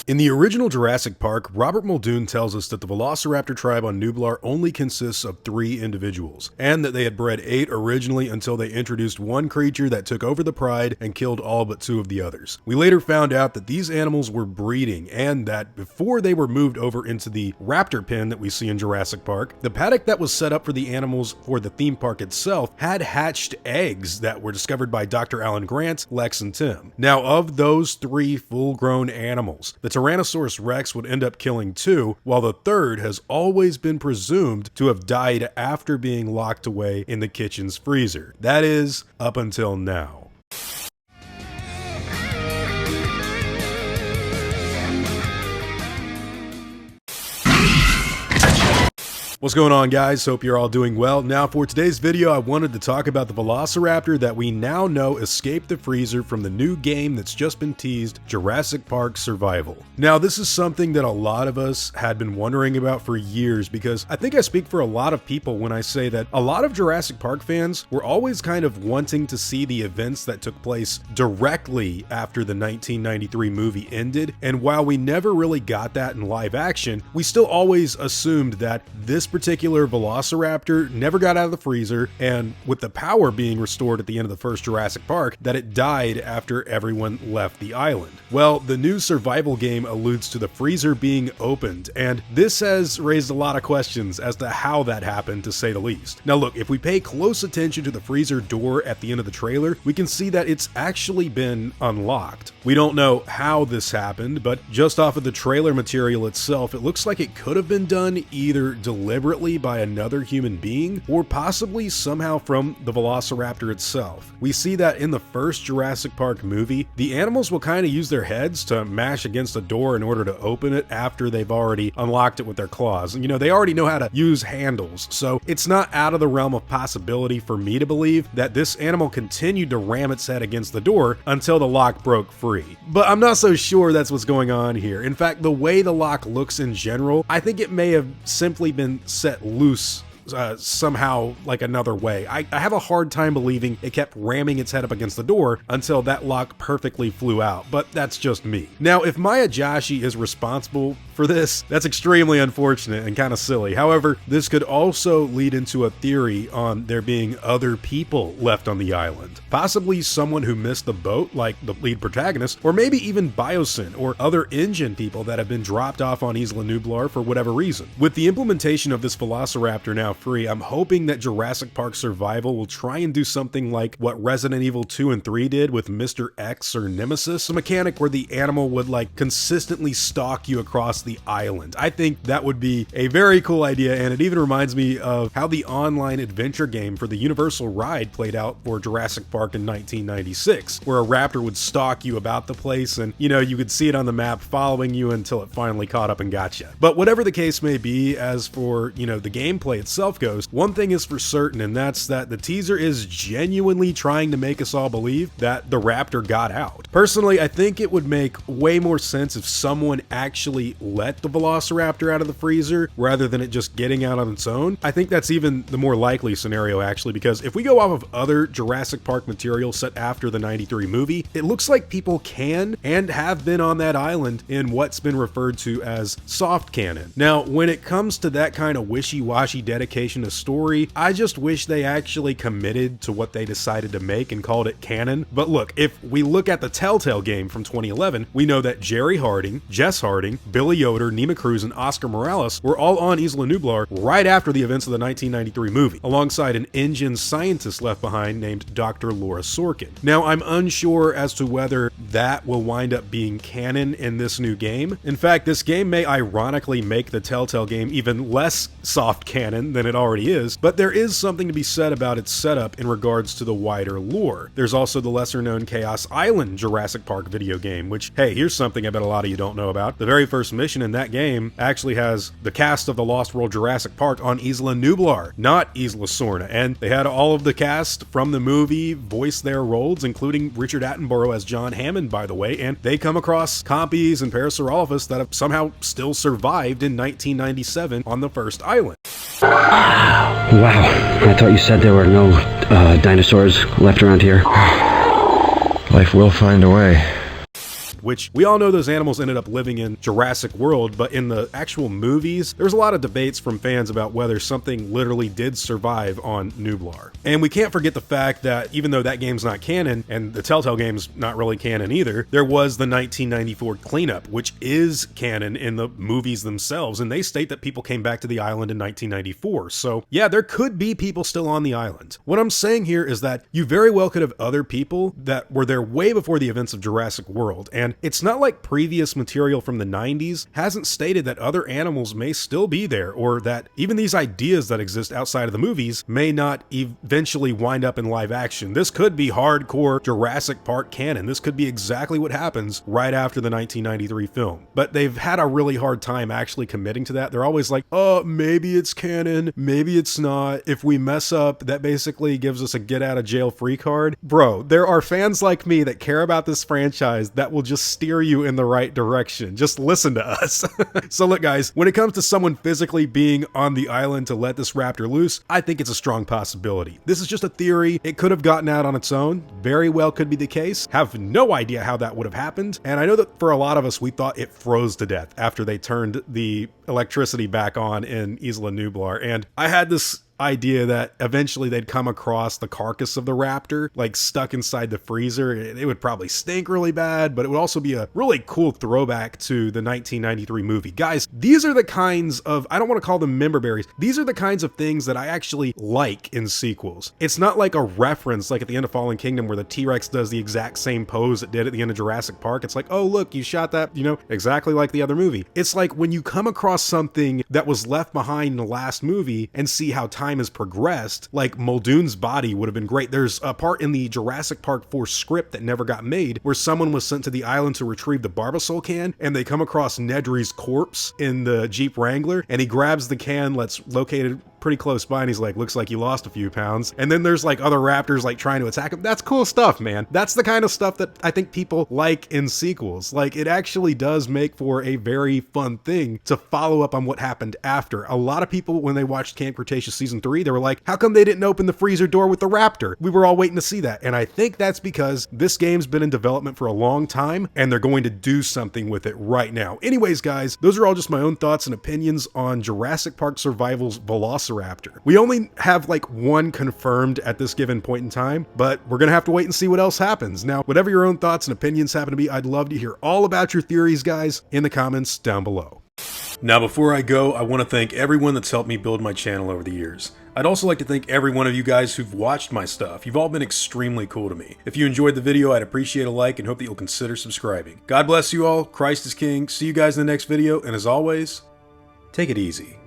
In the original Jurassic Park, Robert Muldoon tells us that the Velociraptor tribe on Nublar only consists of 3 individuals, and that they had bred 8 originally until they introduced one creature that took over the pride and killed all but 2 of the others. We later found out that these animals were breeding, and that before they were moved over into the Raptor pen that we see in Jurassic Park, the paddock that was set up for the animals for the theme park itself had hatched eggs that were discovered by Dr. Alan Grant, Lex, and Tim. Now, of those 3 full-grown animals, the Tyrannosaurus Rex would end up killing 2, while the third has always been presumed to have died after being locked away in the kitchen's freezer. That is, up until now. What's going on, guys? Hope you're all doing well. Now, for today's video, I wanted to talk about the Velociraptor that we now know escaped the freezer from the new game that's just been teased, Jurassic Park Survival. Now, this is something that a lot of us had been wondering about for years, because I think I speak for a lot of people when I say that a lot of Jurassic Park fans were always kind of wanting to see the events that took place directly after the 1993 movie ended, and while we never really got that in live action, we still always assumed that this particular Velociraptor never got out of the freezer, and with the power being restored at the end of the first Jurassic Park, that it died after everyone left the island. Well, the new survival game alludes to the freezer being opened, and this has raised a lot of questions as to how that happened, to say the least. Now look, if we pay close attention to the freezer door at the end of the trailer, we can see that it's actually been unlocked. We don't know how this happened, but just off of the trailer material itself, it looks like it could have been done either deliberately by another human being, or possibly somehow from the Velociraptor itself. We see that in the first Jurassic Park movie, the animals will kind of use their heads to mash against a door in order to open it after they've already unlocked it with their claws. And you know, they already know how to use handles, so it's not out of the realm of possibility for me to believe that this animal continued to ram its head against the door until the lock broke free. But I'm not so sure that's what's going on here. In fact, the way the lock looks in general, I think it may have simply been set loose somehow, like another way. I have a hard time believing it kept ramming its head up against the door until that lock perfectly flew out, but that's just me. Now, if Maya Joshi is responsible for this, that's extremely unfortunate and kind of silly. However, this could also lead into a theory on there being other people left on the island. Possibly someone who missed the boat, like the lead protagonist, or maybe even Biosyn or other engine people that have been dropped off on Isla Nublar for whatever reason. With the implementation of this Velociraptor now free, I'm hoping that Jurassic Park Survival will try and do something like what Resident Evil 2 and 3 did with Mr. X or Nemesis, a mechanic where the animal would like consistently stalk you across the island. I think that would be a very cool idea, and it even reminds me of how the online adventure game for the Universal ride played out for Jurassic Park in 1996, where a raptor would stalk you about the place, and you know, you could see it on the map following you until it finally caught up and got you. But whatever the case may be, as for, you know, the gameplay itself goes, one thing is for certain, and that's that the teaser is genuinely trying to make us all believe that the raptor got out. Personally, I think it would make way more sense if someone actually let the Velociraptor out of the freezer rather than it just getting out on its own. I think that's even the more likely scenario, actually, because if we go off of other Jurassic Park material set after the 93 movie, it looks like people can and have been on that island in what's been referred to as soft canon. Now, when it comes to that kind of wishy-washy dedication to story, I just wish they actually committed to what they decided to make and called it canon. But look, if we look at the Telltale game from 2011, we know that Jerry Harding, Jess Harding, Billy Yoder, Nima Cruz, and Oscar Morales were all on Isla Nublar right after the events of the 1993 movie, alongside an engine scientist left behind named Dr. Laura Sorkin. Now, I'm unsure as to whether that will wind up being canon in this new game. In fact, this game may ironically make the Telltale game even less soft canon than it already is, but there is something to be said about its setup in regards to the wider lore. There's also the lesser-known Chaos Island Jurassic Park video game, which, hey, here's something I bet a lot of you don't know about. The very first mission in that game actually has the cast of the Lost World Jurassic Park on Isla Nublar, not Isla Sorna, and they had all of the cast from the movie voice their roles, including Richard Attenborough as John Hammond, by the way, and they come across copies and Parasaurolophus that have somehow still survived in 1997 on the first island. Wow, I thought you said there were no dinosaurs left around here. Life will find a way. which we all know those animals ended up living in Jurassic World, but in the actual movies, there's a lot of debates from fans about whether something literally did survive on Nublar. And we can't forget the fact that even though that game's not canon, and the Telltale game's not really canon either, there was the 1994 cleanup, which is canon in the movies themselves, and they state that people came back to the island in 1994. So yeah, there could be people still on the island. What I'm saying here is that you very well could have other people that were there way before the events of Jurassic World, and it's not like previous material from the 90s hasn't stated that other animals may still be there, or that even these ideas that exist outside of the movies may not eventually wind up in live action. This could be hardcore Jurassic Park canon. This could be exactly what happens right after the 1993 film. But they've had a really hard time actually committing to that. They're always like, oh, maybe it's canon, maybe it's not. If we mess up, that basically gives us a get out of jail free card. Bro, there are fans like me that care about this franchise that will just steer you in the right direction. Just listen to us. So look guys, when it comes to someone physically being on the island to let this raptor loose, I think it's a strong possibility. This is just a theory. It could have gotten out on its own. Very well could be the case. Have no idea how that would have happened. And I know that for a lot of us, we thought it froze to death after they turned the electricity back on in Isla Nublar. And I had this idea that eventually they'd come across the carcass of the raptor, like stuck inside the freezer. It would probably stink really bad, but it would also be a really cool throwback to the 1993 movie. Guys, these are the kinds of, I don't want to call them member berries, these are the kinds of things that I actually like in sequels. It's not like a reference like at the end of Fallen Kingdom where the T.rex does the exact same pose it did at the end of Jurassic Park. It's like, oh look, you shot that, you know, exactly like the other movie. It's like when you come across something that was left behind in the last movie and see how time has progressed, like Muldoon's body would have been great. There's a part in the Jurassic Park 4 script that never got made where someone was sent to the island to retrieve the Barbasol can, and they come across Nedry's corpse in the Jeep Wrangler, and he grabs the can that's located pretty close by and he's like, looks like you lost a few pounds. And then there's like other raptors like trying to attack him. That's cool stuff, man. That's the kind of stuff that I think people like in sequels. Like, it actually does make for a very fun thing to follow up on what happened after. A lot of people, when they watched Camp Cretaceous Season 3, they were like, how come they didn't open the freezer door with the raptor? We were all waiting to see that. And I think that's because this game's been in development for a long time and they're going to do something with it right now. Anyways, guys, those are all just my own thoughts and opinions on Jurassic Park Survival's Velociraptor. We only have like one confirmed at this given point in time, but we're gonna have to wait and see what else happens. Now, whatever your own thoughts and opinions happen to be, I'd love to hear all about your theories, guys, in the comments down below. Now, before I go, I want to thank everyone that's helped me build my channel over the years. I'd also like to thank every one of you guys who've watched my stuff. You've all been extremely cool to me. If you enjoyed the video, I'd appreciate a like and hope that you'll consider subscribing. God bless you all. Christ is King. See you guys in the next video, and as always, take it easy.